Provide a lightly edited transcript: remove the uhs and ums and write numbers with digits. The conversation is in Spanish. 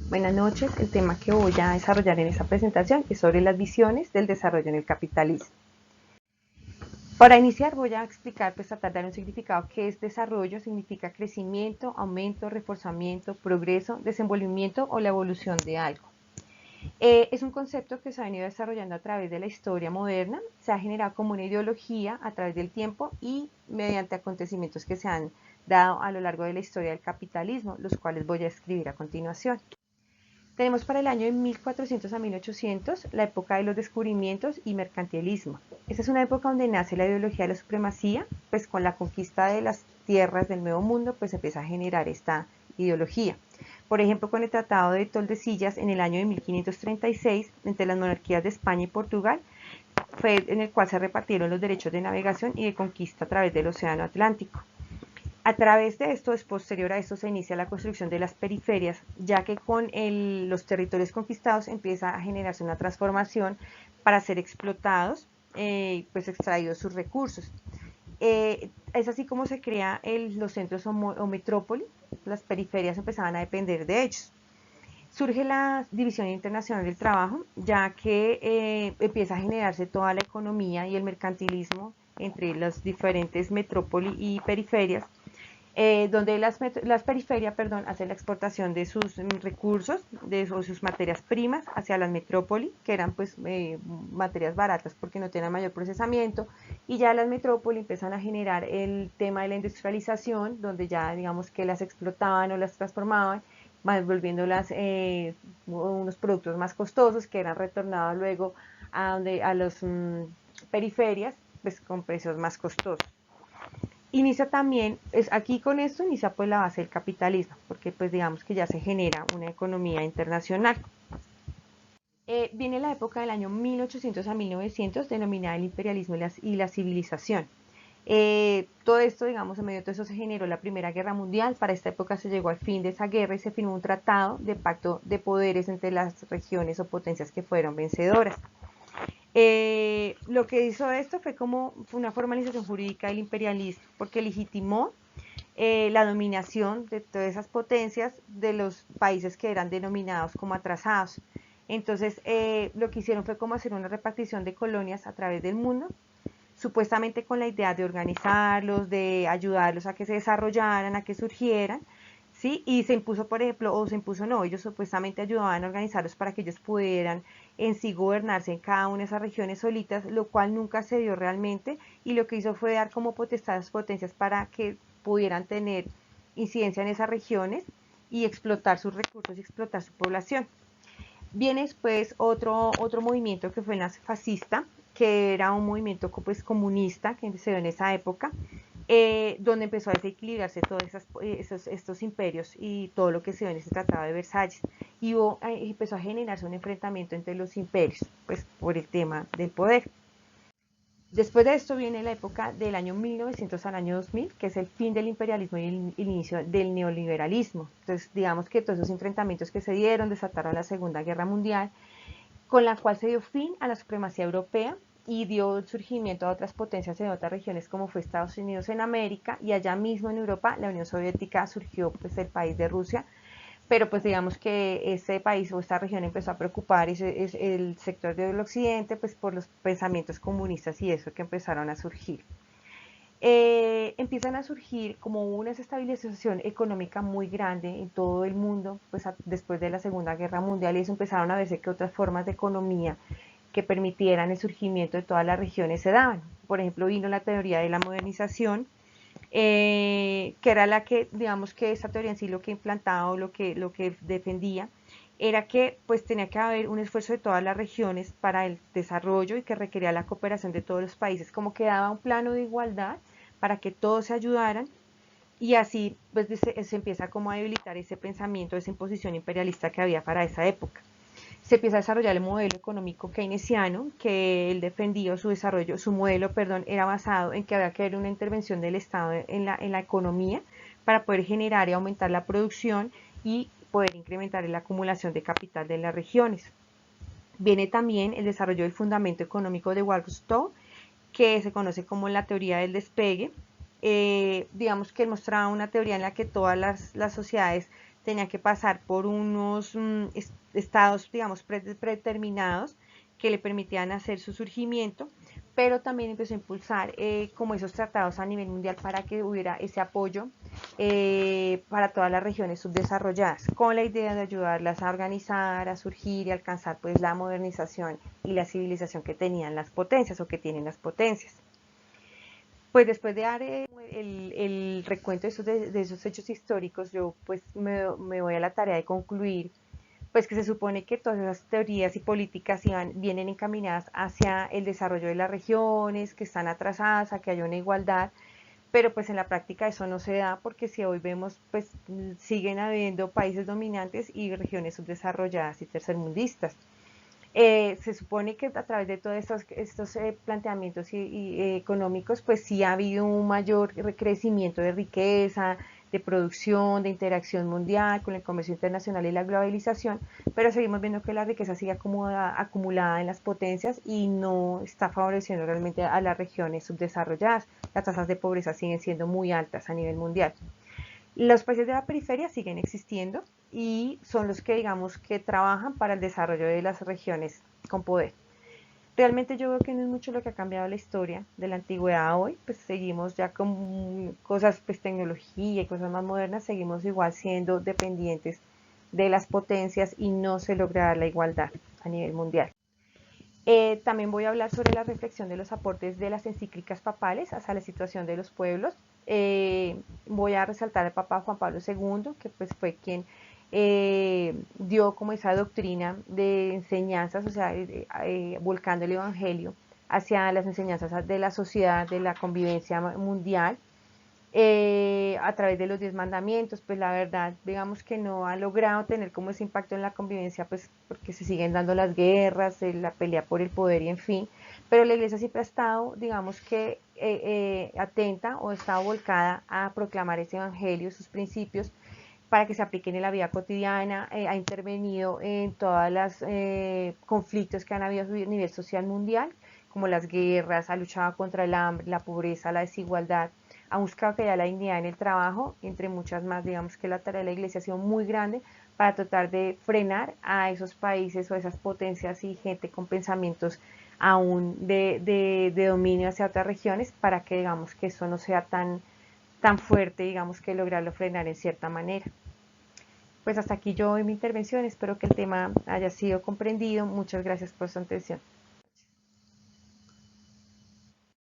Buenas noches. El tema que voy a desarrollar en esta presentación es sobre las visiones del desarrollo en el capitalismo. Para iniciar voy a explicar, tratar de dar un significado que es desarrollo, significa crecimiento, aumento, reforzamiento, progreso, desenvolvimiento o la evolución de algo. Es un concepto que se ha venido desarrollando a través de la historia moderna, se ha generado como una ideología a través del tiempo y mediante acontecimientos que se han dado a lo largo de la historia del capitalismo, los cuales voy a escribir a continuación. Tenemos para el año de 1400 a 1800 la época de los descubrimientos y mercantilismo. Esta es una época donde nace la ideología de la supremacía, pues con la conquista de las tierras del Nuevo Mundo, pues empieza a generar esta ideología. Por ejemplo, con el Tratado de Tordesillas en el año de 1536 entre las monarquías de España y Portugal, fue en el cual se repartieron los derechos de navegación y de conquista a través del Océano Atlántico. A través de esto, es posterior a esto, se inicia la construcción de las periferias, ya que con los territorios conquistados empieza a generarse una transformación para ser explotados, pues extraídos sus recursos. Es así como se crean los centros o metrópoli, las periferias empezaban a depender de ellos. Surge la División Internacional del Trabajo, ya que empieza a generarse toda la economía y el mercantilismo entre las diferentes metrópoli y periferias, donde las periferias hacen la exportación de sus recursos, de sus materias primas hacia las metrópoli, que eran pues materias baratas porque no tenían mayor procesamiento, y ya las metrópoli empiezan a generar el tema de la industrialización, donde ya digamos que las explotaban o las transformaban, volviéndolas unos productos más costosos que eran retornados luego a las periferias, pues con precios más costosos. Inicia también, aquí con esto inicia pues la base del capitalismo, porque pues digamos que ya se genera una economía internacional. Viene la época del año 1800 a 1900, denominada el imperialismo y la civilización. Todo esto, digamos, en medio de todo eso se generó la Primera Guerra Mundial. Para esta época se llegó al fin de esa guerra y se firmó un tratado de pacto de poderes entre las regiones o potencias que fueron vencedoras. Lo que hizo esto fue como una formalización jurídica del imperialismo, porque legitimó la dominación de todas esas potencias de los países que eran denominados como atrasados. Entonces, lo que hicieron fue como hacer una repartición de colonias a través del mundo, supuestamente con la idea de organizarlos, de ayudarlos a que se desarrollaran, a que surgieran, ¿sí? Y se impuso, por ejemplo, o se impuso no, ellos supuestamente ayudaban a organizarlos para que ellos pudieran en sí gobernarse en cada una de esas regiones solitas, lo cual nunca se dio realmente, y lo que hizo fue dar como potestad a las potencias para que pudieran tener incidencia en esas regiones y explotar sus recursos y explotar su población. Viene después otro movimiento que fue el nazifascista, que era un movimiento pues comunista que se dio en esa época, donde empezó a desequilibrarse todos estos imperios y todo lo que se dio en ese tratado de Versalles. Y empezó a generarse un enfrentamiento entre los imperios, pues por el tema del poder. Después de esto viene la época del año 1900 al año 2000, que es el fin del imperialismo y el inicio del neoliberalismo. Entonces, digamos que todos esos enfrentamientos que se dieron desataron la Segunda Guerra Mundial, con la cual se dio fin a la supremacía europea y dio surgimiento a otras potencias en otras regiones como fue Estados Unidos en América, y allá mismo en Europa la Unión Soviética surgió pues el país de Rusia, pero pues digamos que este país o esta región empezó a preocupar el sector del occidente pues por los pensamientos comunistas y eso que empezaron a surgir. Empiezan a surgir como una desestabilización económica muy grande en todo el mundo, pues después de la Segunda Guerra Mundial, y eso empezaron a verse que otras formas de economía que permitieran el surgimiento de todas las regiones se daban. Por ejemplo, vino la teoría de la modernización, que era la que, digamos que esta teoría en sí lo que implantaba o lo que defendía era que pues tenía que haber un esfuerzo de todas las regiones para el desarrollo y que requería la cooperación de todos los países, como que daba un plano de igualdad para que todos se ayudaran, y así pues se empieza como a debilitar ese pensamiento, esa imposición imperialista que había para esa época. Se empieza a desarrollar el modelo económico keynesiano, que él defendía su desarrollo, su modelo, perdón, era basado en que había que haber una intervención del Estado en la economía para poder generar y aumentar la producción y poder incrementar la acumulación de capital de las regiones. Viene también el desarrollo del fundamento económico de Wallerstein, que se conoce como la teoría del despegue. Digamos que él mostraba una teoría en la que todas las sociedades tenían que pasar por unos estados, digamos, predeterminados que le permitían hacer su surgimiento, pero también empezó a impulsar como esos tratados a nivel mundial para que hubiera ese apoyo para todas las regiones subdesarrolladas, con la idea de ayudarlas a organizar, a surgir y alcanzar pues la modernización y la civilización que tenían las potencias o que tienen las potencias. Pues después de dar el recuento de esos hechos históricos, yo pues me voy a la tarea de concluir pues que se supone que todas esas teorías y políticas vienen encaminadas hacia el desarrollo de las regiones, que están atrasadas, a que haya una igualdad, pero pues en la práctica eso no se da porque si hoy vemos pues siguen habiendo países dominantes y regiones subdesarrolladas y tercermundistas. Se supone que a través de todos estos planteamientos económicos, pues sí ha habido un mayor crecimiento de riqueza, de producción, de interacción mundial con el comercio internacional y la globalización, pero seguimos viendo que la riqueza sigue acumulada en las potencias y no está favoreciendo realmente a las regiones subdesarrolladas. Las tasas de pobreza siguen siendo muy altas a nivel mundial. Los países de la periferia siguen existiendo y son los que digamos que trabajan para el desarrollo de las regiones con poder. Realmente yo veo que no es mucho lo que ha cambiado la historia de la antigüedad a hoy, pues seguimos ya con cosas, pues tecnología y cosas más modernas, seguimos igual siendo dependientes de las potencias y no se logra la igualdad a nivel mundial. También voy a hablar sobre la reflexión de los aportes de las encíclicas papales hacia la situación de los pueblos. Voy a resaltar al Papa Juan Pablo II, que pues fue quien dio como esa doctrina de enseñanzas, o sea, volcando el Evangelio hacia las enseñanzas de la sociedad, de la convivencia mundial, a través de los 10 mandamientos, pues la verdad, digamos que no ha logrado tener como ese impacto en la convivencia, pues porque se siguen dando las guerras, la pelea por el poder y en fin, pero la iglesia siempre ha estado, digamos que atenta o ha estado volcada a proclamar ese evangelio, sus principios, para que se apliquen en la vida cotidiana, ha intervenido en todos los conflictos que han habido a nivel social mundial, como las guerras, ha luchado contra el hambre, la pobreza, la desigualdad, ha buscado que haya la dignidad en el trabajo, entre muchas más, digamos que la tarea de la iglesia ha sido muy grande para tratar de frenar a esos países o esas potencias y gente con pensamientos aún de dominio hacia otras regiones para que digamos que eso no sea tan fuerte, digamos que lograrlo frenar en cierta manera. Pues hasta aquí yo doy mi intervención, espero que el tema haya sido comprendido, muchas gracias por su atención.